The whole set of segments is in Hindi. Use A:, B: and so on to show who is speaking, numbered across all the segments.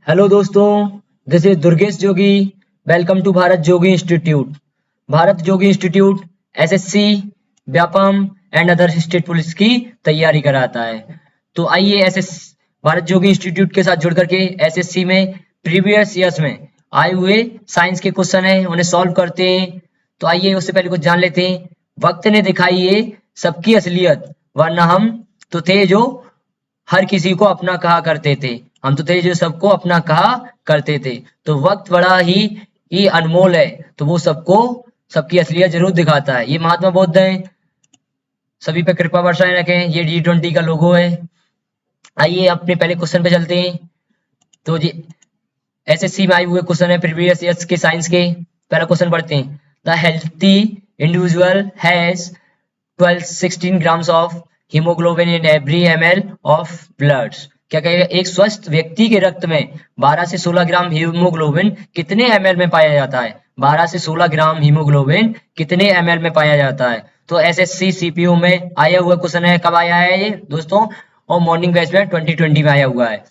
A: हेलो दोस्तों, this is Durgesh Jogi. Welcome to Bharat Jogi institute. Bharat Jogi institute SSC, Vyapam and other state police की तैयारी कराता है। तो आइए एसएस भारत जोगी इंस्टीट्यूट के साथ जुड़ करके एसएससी में प्रीवियस ईयर्स में आए हुए साइंस के क्वेश्चन हैं उन्हें सॉल्व करते हैं। तो आइए उससे पहले कुछ जान लेते हैं। वक्त ने दिखाई ये सबकी असलियत, वरना हम तो थे जो हर किसी को अपना कहा करते थे। हम तो थे जो सबको अपना कहा करते थे। तो वक्त बड़ा ही अनमोल है, तो वो सबको सबकी असलियत जरूर दिखाता है। ये महात्मा बुद्ध है, सभी पे कृपा बरसाए रखें। ये G20 का लोगो है। आइए अपने पहले क्वेश्चन पे चलते हैं। तो जी एसएससी में आए हुए क्वेश्चन है प्रीवियस ईयर्स के साइंस के। पहला क्वेश्चन पढ़ते हैं। The healthy individual has 12-16 grams of haemoglobin in every ml of blood. क्या कहेगा? एक स्वस्थ व्यक्ति के रक्त में 12 से 16 ग्राम हीमोग्लोबिन कितने ml में पाया जाता है? 12 से 16 ग्राम हीमोग्लोबिन कितने ml में पाया जाता है? तो एसएससी सीपीयू में आया हुआ क्वेश्चन है। कब आया है ये दोस्तों? और मॉर्निंग बैच में 2020 में आया हुआ है।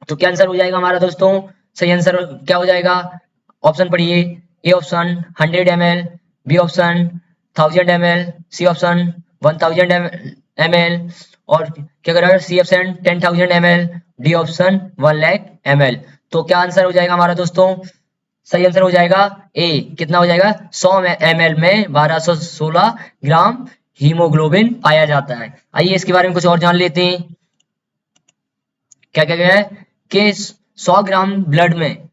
A: तो क्या आंसर हो जाएगा हमारा दोस्तों? सही आंसर क्या हो जाएगा? ऑप्शन पढ़िए। A option 100 ml, B option 1000 ml, C option 1000 ml और क्या करेगा? C option 10,000 ml, D option 1 lakh ml। तो क्या आंसर हो जाएगा हमारा दोस्तों? सही आंसर हो जाएगा ए। कितना हो जाएगा? 100 ml में 1216 ग्राम हीमोग्लोबिन पाया जाता है। आइए इसके बारे में कुछ और जान लेते हैं। क्या क्या गया है कि 100 ग्राम ब्लड में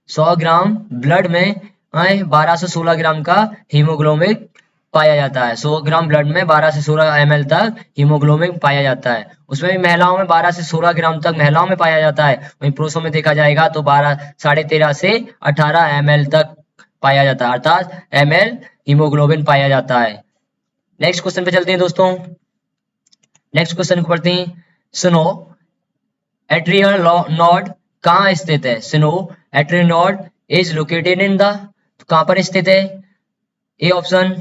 A: 12 से 16 ग्राम का हीमोग्लोबिन पाया जाता है। 100 ग्राम ब्लड में 12 से 16 ml तक हीमोग्लोबिन पाया जाता है। उसमें भी महिलाओं में 12 से 16 ग्राम तक महिलाओं में पाया जाता है। वहीं पुरुषों में देखा जाएगा तो 13.5 से 18 ml तक पाया जाता है, अर्थात ml हीमोग्लोबिन पाया जाता है। नेक्स्ट क्वेश्चन पे चलते हैं दोस्तों। नेक्स्ट क्वेश्चन को पढ़ते हैं। सुनो, एट्रियल नोड कहाँ स्थित है? सुनो, atrial node is located in the, कहाँ पर स्थित है? A option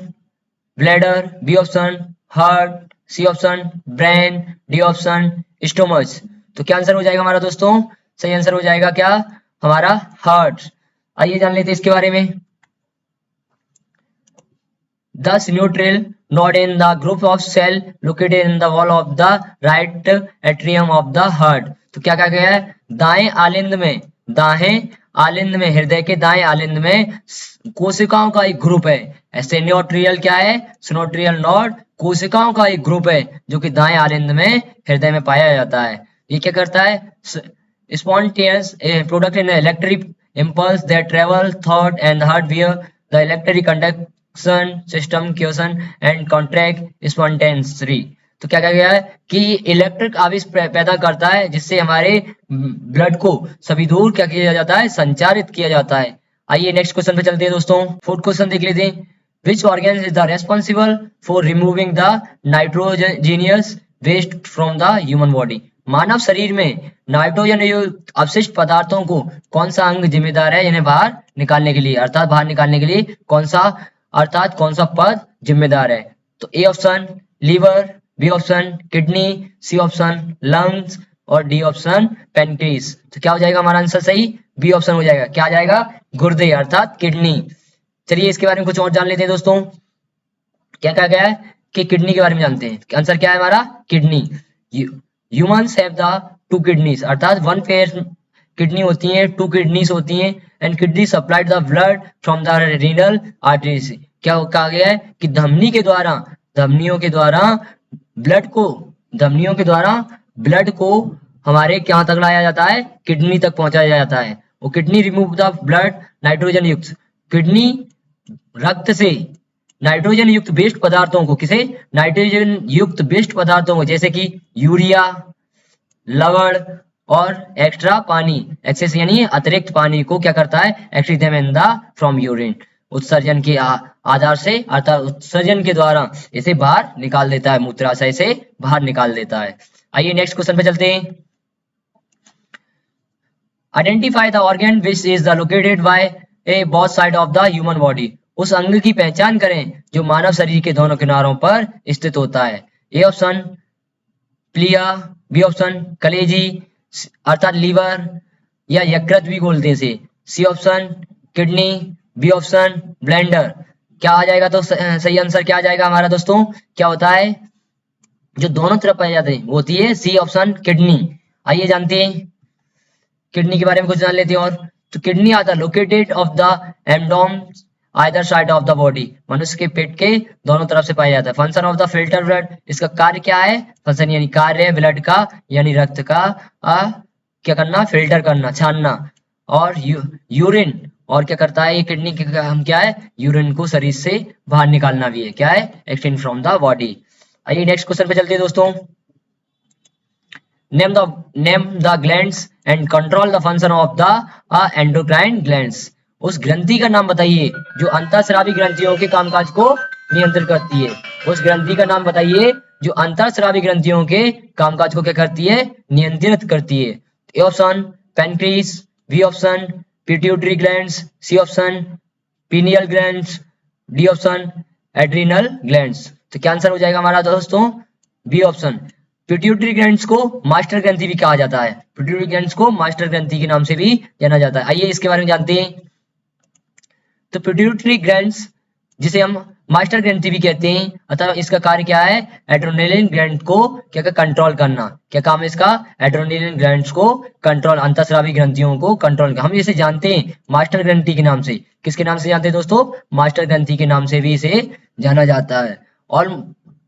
A: bladder, B option heart, C option brain, D option stomach. तो क्या आंसर हो जाएगा हमारा दोस्तों? सही आंसर हो जाएगा क्या? हमारा हार्ट। आइए जान लेते हैं इसके बारे में। The sinoatrial node in the group of cell located in the wall of the right atrium of the heart। तो क्या कहा गया है? दाएं आलिंद में हृदय के दाएं आलिंद में कोशिकाओं का एक ग्रुप है। सिनोट्रियल क्या है? सिनोट्रियल नोड कोशिकाओं का एक ग्रुप है जो कि दाएं आलिंद में हृदय में पाया जाता है। ये क्या करता है? Spontaneous product in electric impulse that travel thought and the heart via the electric conduction system question and contract spontaneously। तो क्या कहा गया है कि इलेक्ट्रिक आवेश पैदा करता है जिससे हमारे ब्लड को सभी दूर क्या किया जाता है? संचारित किया जाता है। आइए नेक्स्ट क्वेश्चन पे चलते हैं दोस्तों। फोर्थ क्वेश्चन देख लेते हैं। Which organ is the responsible for removing the nitrogenous waste from the human body? मानव शरीर में नाइट्रोजन युक्त अपशिष्ट पदार्थों को कौन सा अंग जिम्मेदार है इन्हें बाहर निकालने के लिए? अर्थात बाहर निकालने के लिए कौन सा पद जिम्मेदार है? तो A option liver, B option kidney, C option lungs और डी ऑप्शन पेनक्रिस। तो क्या हो जाएगा हमारा आंसर? सही बी ऑप्शन हो जाएगा। क्या आ जाएगा? गुर्दे अर्थात किडनी। चलिए इसके बारे में कुछ और जान लेते हैं दोस्तों। क्या कहा गया है कि किडनी के बारे में जानते हैं। आंसर क्या है हमारा? Kidney. Humans have the 2 kidneys, अर्थात 1 पेयर किडनी होती है, 2 किडनीज होती हैं and kidney supplied the blood from the renal arteries. क्या कहा गया है कि धमनियों के द्वारा ब्लड को हमारे क्या तक लाया जाता है? किडनी तक पहुंचाया जाता है। वो kidney remove the blood nitrogen युक्त, किडनी रक्त से नाइट्रोजन युक्त बेस्ट पदार्थों को, किसे? नाइट्रोजन युक्त बेस्ट पदार्थों को, जैसे कि यूरिया, लवण और एक्स्ट्रा पानी, एक्सेस यानी अतिरिक्त पानी को क्या करता है? एक्सक्रीट फ्रॉम यूरिन, उत्सर्जन के आधार से अर्थात उत्सर्जन के द्वारा इसे बाहर निकाल देता है, मूत्राशय से बाहर निकाल देता है। आइए नेक्स्ट क्वेश्चन पे चलते हैं। Identify the organ which is the located by a both side of the human body. उस अंग की पहचान करें जो मानव शरीर के दोनों किनारों पर स्थित होता है। ए ऑप्शन प्लिया, बी ऑप्शन कलेजी अर्थात लीवर, या यकृत भी बोलते हैं इसे। C option kidney, B option bladder. क्या आ जाएगा? तो सही आंसर क्या आ जाएगा हमारा दोस्तों? क्या होता है जो दोनों तरफ पाए जाते हैं वो होती है सी ऑप्शन किडनी। आइए जानते हैं किडनी के बारे में कुछ जान लेते हैं। और तो kidney are the located of the abdomen either side of the body. मनुष्य के पेट के दोनों तरफ से पाया जाता है। Function of the filter blood, इसका कार्य क्या है? फंक्शन यानी कार्य ब्लड का यानी रक्त का क्या करना? फिल्टर करना, छानना। और यूरिन, और क्या करता है ये किडनी के हम क्या है? यूरिन को शरीर से बाहर निकालना भी है। क्या है? Extend from the body. आइए नेक्स्ट क्वेश्चन पे चलते हैं दोस्तों। name the glands and control the function of the endocrine glands। उस ग्रंथि का नाम बताइए जो अंतःस्रावी ग्रंथियों के कामकाज को नियंत्रित करती है। उस ग्रंथि का नाम बताइए जो अंतःस्रावी ग्रंथियों के कामकाज को क्या करती है? नियंत्रित करती है। A option pancreas, B option pituitary glands, C option pineal glands, D option adrenal glands. तो क्या आंसर हो जाएगा हमारा दोस्तों? B option. पिट्यूटरी ग्लैंड्स को मास्टर ग्रंथि भी कहा जाता है। पिट्यूटरी ग्लैंड्स को मास्टर ग्रंथि के नाम से भी जाना जाता है। आइए इसके बारे में जानते हैं। तो पिट्यूटरी ग्लैंड्स जिसे हम मास्टर ग्रंथि भी कहते हैं, अतः इसका कार्य क्या है? एड्रेनलिन ग्लैंड को क्या कंट्रोल करना। क्या काम है इसका? एड्रेनलिन ग्लैंड्स को कंट्रोल, अंतःस्रावी ग्रंथियों को कंट्रोल। हम इसे जानते हैं मास्टर ग्रंथि के नाम से। किसके नाम से जानते हैं दोस्तों? मास्टर ग्रंथि के नाम से भी इसे जाना जाता है। और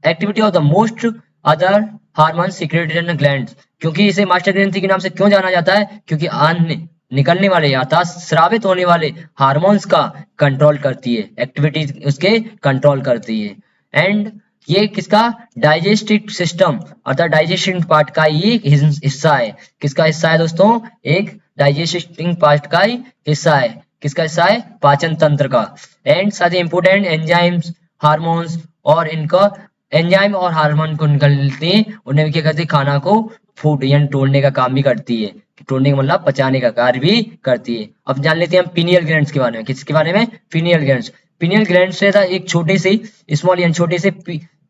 A: activity of the most other hormone secreted in gland. क्योंकि इसे मास्टर ग्रंथि के नाम से क्यों जाना जाता है? क्योंकि अन्य निकलने वाले अर्थात स्रावित होने वाले हार्मोन्स का कंट्रोल करती है, एक्टिविटी उसके कंट्रोल करती है। एंड ये किसका? डाइजेस्टिव सिस्टम अर्थात डाइजेशन पार्ट का ये हिस्सा है। किसका हिस्सा है दोस्तों? एक डाइजेस्टिंग पार्ट का ही हिस्सा है। किसका हिस्सा है? पाचन तंत्र का। एंड साथ ही इंपोर्टेंट एंजाइम्स, हार्मोन्स, और इनका एंजाइम और हार्मोन को निकलते हैं, उन्हें भी क्या करती है? खाना को फूड यानी तोड़ने का काम भी करती है। तोड़ने का मतलब पचाने का कार्य भी करती है। अब जान लेते हैं हम पीनियल ग्लैंड्स के बारे में। किसके बारे में? Pineal glands. पीनियल ग्लैंड्स से एक छोटे से स्मॉल यानी छोटे से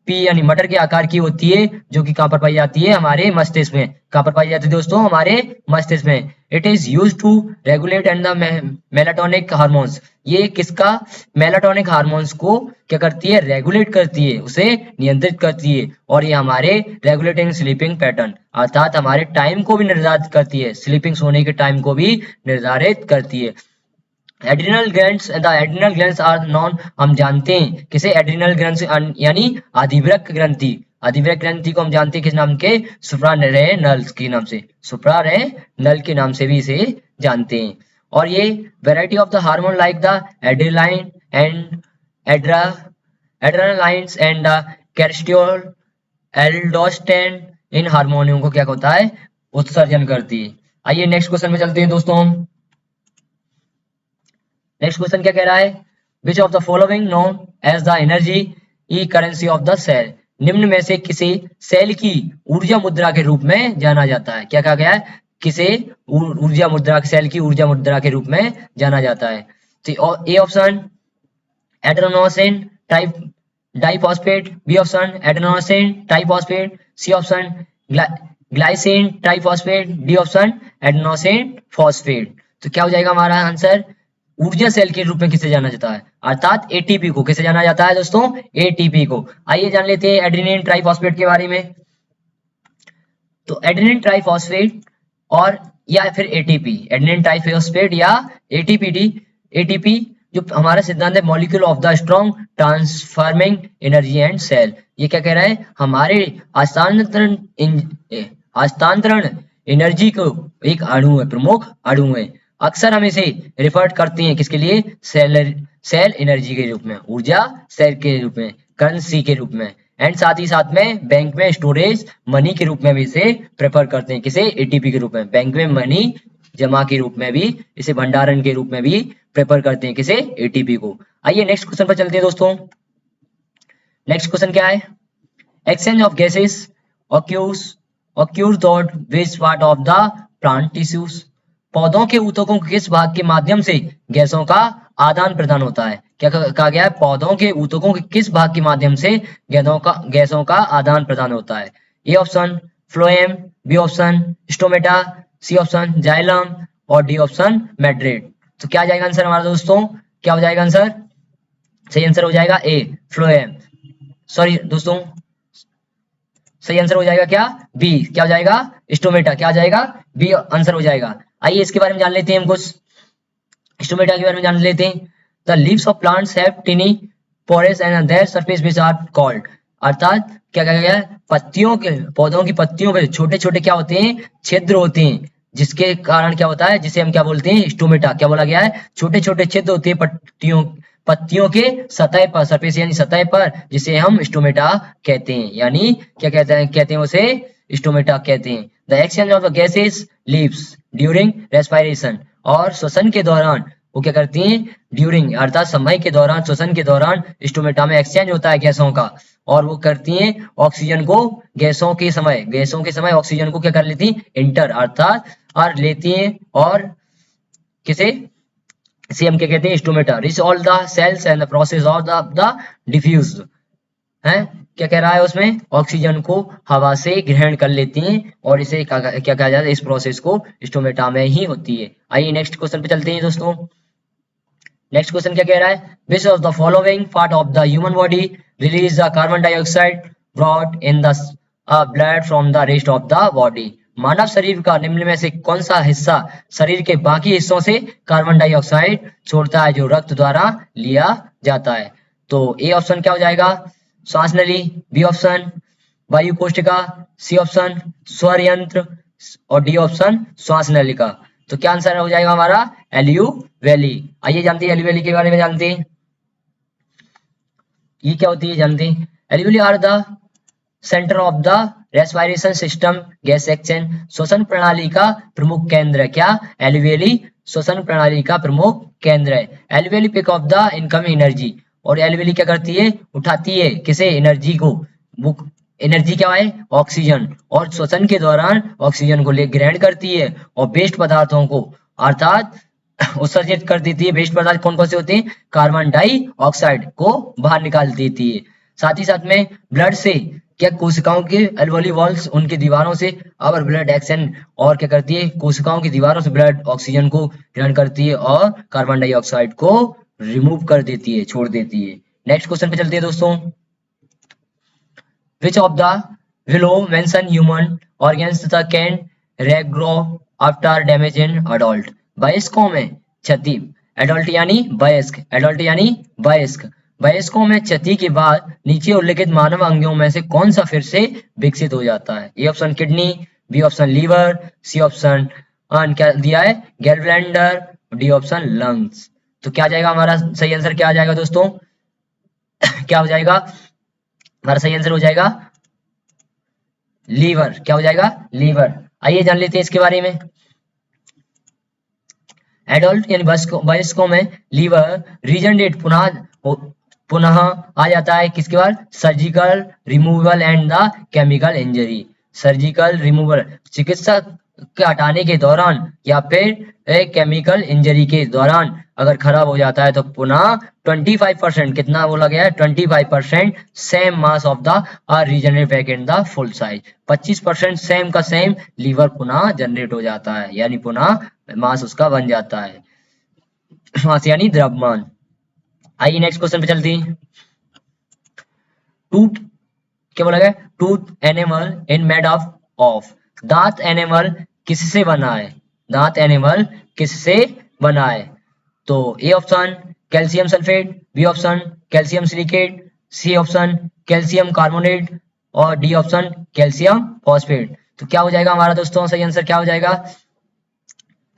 A: पी यानी मटर के आकार की होती है, जो कि कहां पर पाई जाती है? हमारे मस्तिष्क में। कहां पर पाई जाती है दोस्तों? हमारे मस्तिष्क में। It is use to regulate and the melatonin hormones. ये किसका? मेलाटोनिक हार्मोन्स को क्या करती है? रेगुलेट करती है, उसे नियंत्रित करती है। और ये हमारे रेगुलेटिंग स्लीपिंग पैटर्न अर्थात हमारे टाइम को भी निर्धारित करती है, स्लीपिंग सोने के टाइम को भी निर्धारित करती है। Adrenal glands, the adrenal glands are known, हम जानते हैं किसे? एड्रिनल ग्लैंड्स यानी अधिवृक्क ग्रंथि। अधिवृक्क ग्रंथि को हम जानते हैं किस नाम के? सुप्रारेनल के नाम से। सुप्रारेनल के नाम से भी इसे जानते हैं। और ये variety of the hormone like the adrenaline and adrenalines and calciol aldosterone इन हार्मोनियों को क्या होता है? उत्सर्जन करती है। आइए नेक्स्ट क्वेश्चन में चलते हैं दोस्तों। नेक्स्ट क्वेश्चन क्या कह रहा है? Which of the following known as the energy ई करेंसी ऑफ द सेल। निम्न में से किसे सेल की ऊर्जा मुद्रा के रूप में जाना जाता है? क्या कहा गया है? किसे ऊर्जा मुद्रा, सेल की ऊर्जा मुद्रा के रूप में जाना जाता है? तो A option adenosine diphosphate, B option adenosine triphosphate, C option glycine triphosphate, D option adenosine phosphate. तो क्या हो जाएगा हमारा आंसर? ऊर्जा सेल के रूप में किसे जाना जाता है? अर्थात एटीपी को। किसे जाना जाता है दोस्तों? एटीपी को। आइए जान लेते हैं एडेनिन ट्राइफॉस्फेट के बारे में। तो एडेनिन ट्राइफॉस्फेट और या फिर एटीपी, एडेनिन ट्राइफॉस्फेट या एटीपी जो हमारा सिद्धांत है molecule of the strong transforming energy and cell. ये क्या कह रहा है? हमारे हस्तांतरण एनर्जी को एक अणु है, प्रमुख अणु है। अक्सर हम इसे रिफर करते हैं किसके लिए? सेल एनर्जी के रूप में, ऊर्जा सेल के रूप में, करेंसी के रूप में। एंड साथ ही साथ में बैंक में स्टोरेज मनी के रूप में भी इसे प्रेफर करते हैं। किसे? एटीपी के रूप में। बैंक में मनी जमा के रूप में भी, इसे भंडारण के रूप में भी प्रेफर करते हैं। किसे? एटीपी को। आइए नेक्स्ट क्वेश्चन पर चलते हैं दोस्तों। नेक्स्ट क्वेश्चन क्या है? Exchange of gases occurs through which part of the plant tissues। पौधों के ऊतकों के किस भाग के माध्यम से गैसों का आदान प्रदान होता है? क्या कहा गया है? पौधों के ऊतकों के किस भाग के माध्यम से गैसों का आदान प्रदान होता है? A option phloem, B option stomata, C option xylem और डी ऑप्शन मैड्रिड। तो क्या जाएगा आंसर हमारा दोस्तों, क्या हो जाएगा आंसर, सही आंसर हो जाएगा ए फ्लोएम, सॉरी दोस्तों, सही आंसर हो जाएगा क्या, बी, क्या हो जाएगा, स्टोमेटा, क्या हो जाएगा, बी आंसर हो जाएगा। आइए इसके बारे में जान लेते हैं हम कुछ, स्टोमेटा के बारे में जान लेते हैं। The leaves of plants have tiny pores and their surface which are called, अर्थात क्या कहा गया है, पत्तियों के, पौधों की पत्तियों के छोटे छोटे क्या होते हैं, छिद्र होते हैं, जिसके कारण क्या होता है, जिसे हम क्या बोलते हैं, स्टोमेटा। क्या बोला गया है, छोटे छोटे छिद्र होते हैं पत्तियों पत्तियों के सतह पर, सरफेस यानी सतह पर, जिसे हम स्टोमेटा कहते हैं, यानी क्या कहते हैं उसे, स्टोमेटा कहते हैं। The exchange of the gases leaves during respiration, और श्वसन के दौरान वो क्या करती हैं, ड्यूरिंग अर्थात समय के दौरान, श्वसन के दौरान स्टोमेटा में एक्सचेंज होता है गैसों का, और वो करती हैं ऑक्सीजन को, गैसों के समय ऑक्सीजन को क्या कर लेती हैं, इंटर अर्थात और लेती हैं, और किसे, इसे हम क्या कहते हैं, stomata. Reach all the cells and the process of the diffuse है, क्या कह रहा है उसमें, ऑक्सीजन को हवा से ग्रहण कर लेती हैं, और इसे क्या कहा जाता है, इस प्रोसेस को स्टोमेटा में ही होती है। आइए नेक्स्ट क्वेश्चन पे चलते हैं दोस्तों। नेक्स्ट क्वेश्चन क्या कह रहा है, which of the following part of the human body release the carbon dioxide brought in the blood from the rest of the body, मानव शरीर का निम्न में से कौन सा हिस्सा शरीर के बाकी हिस्सों से कार्बन डाइऑक्साइड छोड़ता है, जो रक्त द्वारा लिया जाता है। तो ए ऑप्शन क्या हो जाएगा, श्वास नली, बी ऑप्शन वायु कोशिका, सी ऑप्शन स्वर यंत्र, और डी ऑप्शन श्वास नलिका। तो क्या आंसर हो जाएगा हमारा, एल्यूवेली। आइए जानते हैं एल्यूवेली के बारे में, जानते हैं ये क्या होती है, जानते हैं। Alveoli are the centre of the respiration system gas exchange, श्वसन प्रणाली का प्रमुख केंद्र है। क्या, एल्यूवेली श्वसन प्रणाली का प्रमुख केंद्र है। Alveoli pick up the incoming energy, और एल्यूवेली क्या करती है, उठाती है किसे, एनर्जी को, एनर्जी क्या है, ऑक्सीजन, और श्वसन के दौरान ऑक्सीजन को ले ग्रहण करती है, और वेस्ट पदार्थों को अर्थात उत्सर्जित कर देती है। वेस्ट पदार्थ कौन कौन से होते हैं, कार्बन डाइऑक्साइड को बाहर निकाल देती है। साथ ही साथ में ब्लड से क्या, कोशिकाओं के एल्वोली वॉल्स, उनकी दीवारों से अवर ब्लड एक्शन, और क्या करती है, कोशिकाओं की दीवारों से ब्लड ऑक्सीजन को ग्रहण करती है, और कार्बन डाइऑक्साइड को रिमूव कर देती है, छोड़ देती है। नेक्स्ट क्वेश्चन पे चलते हैं दोस्तों। Which of the below mentioned human organs can regrow after damage in adult? वयस्कों में क्षति, एडल्ट यानी वयस्क, एडल्ट यानी वयस्क, वयस्कों में क्षति के बाद नीचे उल्लेखित मानव अंगों में से कौन सा फिर से विकसित हो जाता है। A option kidney, B option liver, C option क्या दिया है, गैलब्लैंडर, डी ऑप्शन लंग्स। तो क्या जाएगा हमारा सही आंसर, क्या आ जाएगा दोस्तों, क्या हो जाएगा हमारा सही आंसर हो जाएगा लीवर, क्या हो जाएगा, लीवर। आइए जान लेते हैं इसके बारे में। एडल्ट यानी वयस्कों में लीवर रीजनरेट पुनः आ जाता है किसके बाद, surgical removal and the chemical injury, surgical removal चिकित्सा के हटाने के दौरान, या फिर एक केमिकल इंजरी के दौरान अगर खराब हो जाता है, तो पुनः 25%, कितना बोला गया है, 25% same mass of the regenerate back in the full size, 25% same का सेम लीवर पुनः जनरेट हो जाता है, यानी पुनः मास उसका बन जाता है, मास यानी द्रव्यमान। आइए नेक्स्ट क्वेश्चन पे चलते हैं। टूथ, क्या बोला गया, tooth enamel in made of, दांत एनिमल किससे बना है, दांत एनिमल किससे बना है। तो A option calcium sulphate, B option calcium silicate, C option calcium carbonate, और डी ऑप्शन कैल्शियम फॉस्फेट। तो क्या हो जाएगा हमारा दोस्तों सही आंसर, क्या हो जाएगा,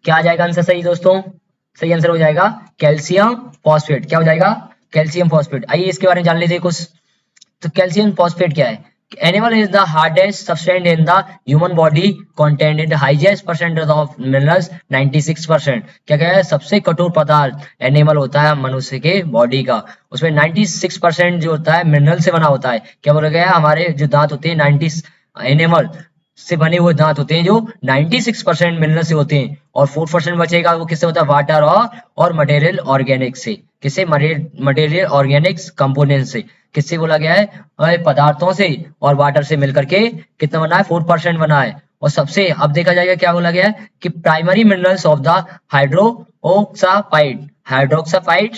A: क्या आ जाएगा आंसर सही दोस्तों, सही आंसर हो जाएगा कैल्शियम फॉस्फेट, क्या हो जाएगा, कैल्शियम फॉस्फेट। आइए इसके बारे में जान लेते हैं कुछ। तो कैल्शियम फॉस्फेट क्या है, animal is the hardest substance in the human body contained highest percentage of minerals 96%, क्या क्या है, सबसे कठोर पदार्थ एनिमल होता है मनुष्य के बॉडी का, उसमें 96% जो होता है मिनरल से बना होता है। क्या बोला गया, हमारे जो दांत होते हैं 90 एनिमल से बने हुए दांत होते हैं जो 96% मिनरल से होते हैं, और 4% बचेगा वो किससे होता है, वाटर और मटेरियल ऑर्गेनिक से, किससे, मटेरियल ऑर्गेनिक्स कंपोनेंट से, किससे बोला गया है, पदार्थों से और वाटर से मिलकर के कितना बना है, 4% बना है, और सबसे अब देखा जाएगा क्या बोला गया है कि प्राइमरी मिनरल्स ऑफ द हाइड्रोक्सापाइड। हाइड्रोक्सापाइड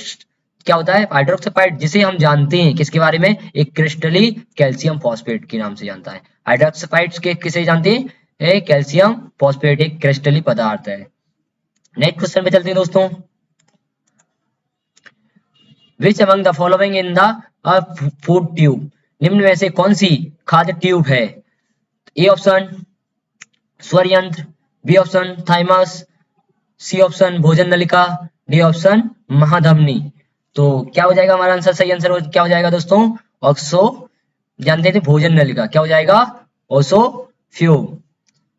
A: क्या होता है? हाइड्रोक्सापाइड जिसे हम जानते हैं किसके बारे में, एक क्रिस्टली कैल्शियम फॉस्फेट के नाम से जानता है। हाइड्रोक्सापाइड्स के किसे जानते हैं? कैल्शियम फॉस्फेट एक क्रिस्टली पदार्थ है। नेक्स्ट क्वेश्चन पे चलते हैं दोस्तों। Which among the following in the food tube, निम्न में से कौन सी खाद्य ट्यूब है? ए ऑप्शन स्वर यंत्र, B option thymus, C option भोजन नलिका, डी ऑप्शन महाधमनी। तो क्या हो जाएगा हमारा आंसर? सही आंसर क्या हो जाएगा दोस्तों? ऑक्सो, जानते थे भोजन नलिका, क्या हो जाएगा? ओसोफ्यूग,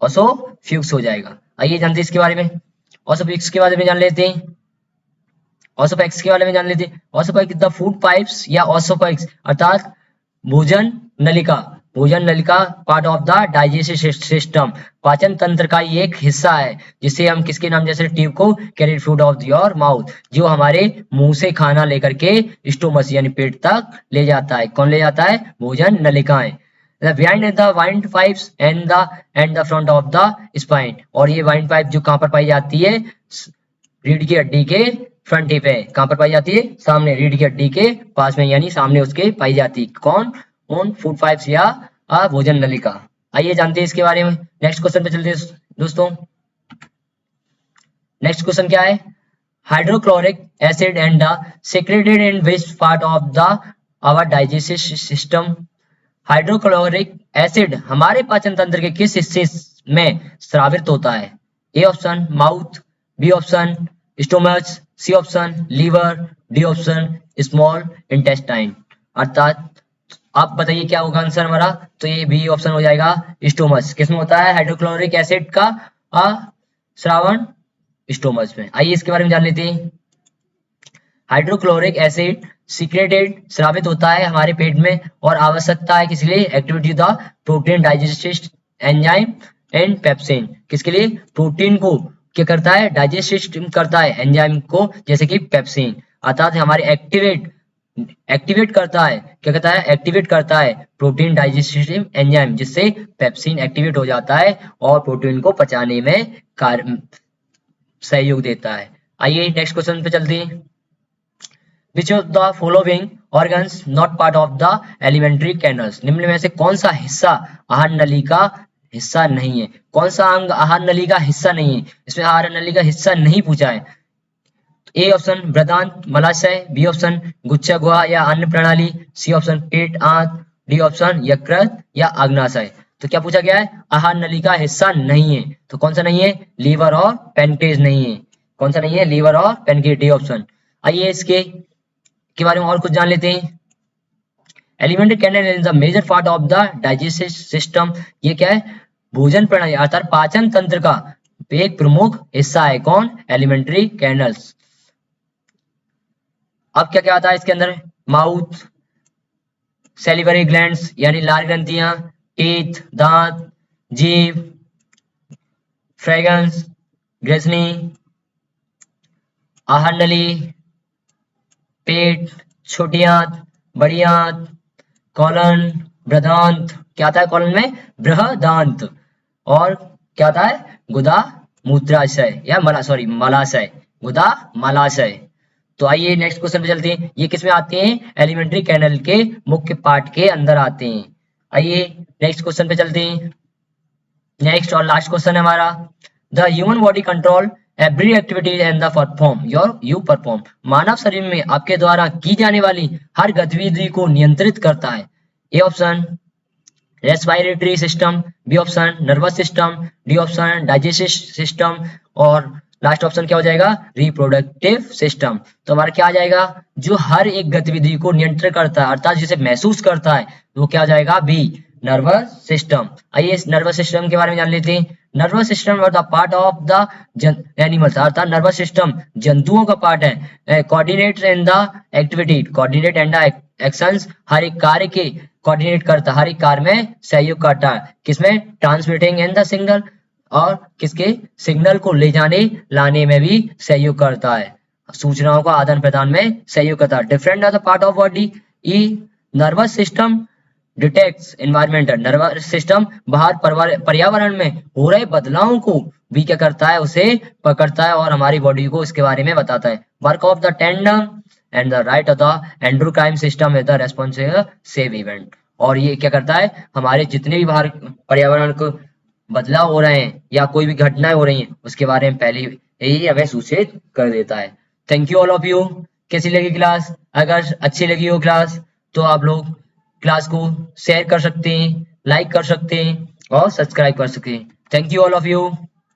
A: ओसोफ्यूग्स हो जाएगा। आइए जानते हैं इसके बारे में। ओसोफ्यूग्स के बारे में जान लेते हैं। ओसोफैक्स के बारे में जान लेते हैं। ओसोफैक्स द फूड पाइप्स या ओसोफैक्स अर्थात भोजन नलिका, भोजन नलिका part of the digestive system, पाचन तंत्र का ये एक हिस्सा है जिसे हम किसके नाम जैसे ट्यूब को carry food of your mouth, जो हमारे मुंह से खाना लेकर के स्टोमस यानी पेट तक ले जाता है। कौन ले जाता है? भोजन नलिकाएं। behind the wind pipes and the front of the spine, और ये वाइंड पाइप जो कहाँ पर पाई जाती है? रीढ़ की हड्डी के फ्रंट पे। कहाँ पर पाई जाती है? सामने रीढ़ की हड्डी के पास में, यानी सामने उसके पाई जाती है। कौन? उन फूड पाइप्स या भोजन नलिका। आइए जानते हैं इसके बारे में। नेक्स्ट क्वेश्चन पे चलते हैं दोस्तों। नेक्स्ट क्वेश्चन क्या है? Hydrochloric acid and the secreted in which part of the our digestive system. Hydrochloric acid हमारे पाचन तंत्र के किस हिस्से में स्रावित होता है? A option mouth, B option stomach, C option liver, D option small intestine. अर्थात आप बताइए क्या होगा आंसर हमारा? तो ये बी ऑप्शन हो जाएगा, स्टोमच। किसमें होता है हाइड्रोक्लोरिक एसिड का श्रावण? स्टोमच में। आइए इसके बारे में जान लेते हैं। हाइड्रोक्लोरिक एसिड सीक्रेटेड स्रावित होता है हमारे पेट में और आवश्यकता है किस लिए? Activity the protein digestive enzyme and pepsin. किसके लिए? प्रोटीन को क्या करता है? डाइजेस्ट करता है एंजाइम को, जैसे कि पेप्सिन। अर्थात हमारे एक्टिवेट करता है, क्या कहता है? एक्टिवेट करता है प्रोटीन डाइजेस्टिव एंजाइम, जिससे पेप्सिन एक्टिवेट हो जाता है और प्रोटीन को पचाने में कार्य सहयोग देता है। आइए नेक्स्ट क्वेश्चन पे चलते हैं। Which of the following organs not part of the alimentary canals, निम्न में से कौन सा हिस्सा आहार नली का हिस्सा नहीं है? कौन सा अंग आहार नली का हिस्सा नहीं है? इसमें आहार नली का हिस्सा नहीं पूछा है। ए ऑप्शन बृहदांत मलाशय, बी ऑप्शन गुच्छा गुहा या अन्न प्रणाली, सी ऑप्शन पेट आंत, डी ऑप्शन यकृत या अग्नाशय। तो क्या पूछा गया है? आहार नली का हिस्सा नहीं है। तो कौन सा नहीं है? लीवर और पेनक्रियाज नहीं है। कौन सा नहीं है? लीवर और पेनक्रियाज, डी ऑप्शन। आइए इसके बारे में और कुछ जान लेते हैं। Elementary canal is the major part of the digestive system. ये क्या है? भोजन प्रणाली अर्थात पाचन तंत्र का एक प्रमुख हिस्सा है। कौन? Elementary canals. अब क्या क्या आता है इसके अंदर? माउथ, सेलिवरी ग्लैंड्स यानी लार ग्रंथियां, टीथ दांत, जीभ, फ्रेगंस ग्रेसनी, आहार नली, पेट, छोटी आंत, बड़ी आंत, कॉलन, बृहदांत। क्या आता है कॉलन में? बृहदांत। और क्या आता है? गुदा मूत्राशय या मलाशय, गुदा मलाशय। तो आइए नेक्स्ट क्वेश्चन पे चलते हैं। ये किसमें आते हैं? एलिमेंट्री कैनल के मुख्य पार्ट के अंदर आते हैं। आइए नेक्स्ट क्वेश्चन पे चलते हैं। नेक्स्ट और लास्ट क्वेश्चन है हमारा, the human body control every activity and the perform you perform. मानव शरीर में आपके द्वारा की जाने वाली हर गतिविधि को नियंत्रित करता है। A option respiratory system, B option nervous system, D option digestive system और लास्ट ऑप्शन क्या हो जाएगा? Reproductive system. तो हमारा क्या आ जाएगा? जो हर एक गतिविधि को नियंत्रित करता है अर्थात जिसे महसूस करता है, वो क्या हो जाएगा? B nervous system. आइए इस नर्वस सिस्टम के बारे में जान लेते हैं। नर्वस सिस्टम और the part of the animals अर्थात नर्वस सिस्टम जंतुओं का पार्ट है। Coordinate in the activity, coordinate and the actions, हर एक कार्य के कोऑर्डिनेट करता, हर एक कार्य में सहयोग करता है। किसमें? ट्रांसमिटिंग इन द सिग्नल, और किसके? सिग्नल को ले जाने लाने में भी सहयोग करता है, सूचनाओं का आदान प्रदान में सहयोग करता है। Different are the part of body. E nervous system detects environmental nervous system बाहर पर्यावरण में हो रहे बदलावों को भी क्या करता है, उसे पकड़ता है और हमारी बॉडी को इसके बारे में बताता है। Work of the tandem and the right of the endocrine system is the responsible save event. और ये क्या करता है, हमारे जितने भी बाहर पर्यावरण को बदलाव हो रहे हैं या कोई भी घटनाएं हो रही हैं उसके बारे में पहले ही हमें सूचित कर देता है। Thank you all of you. कैसी लगी क्लास? अगर अच्छी लगी हो क्लास तो आप लोग क्लास को शेयर कर सकते हैं, लाइक कर सकते हैं और सब्सक्राइब कर सकते हैं। Thank you all of you.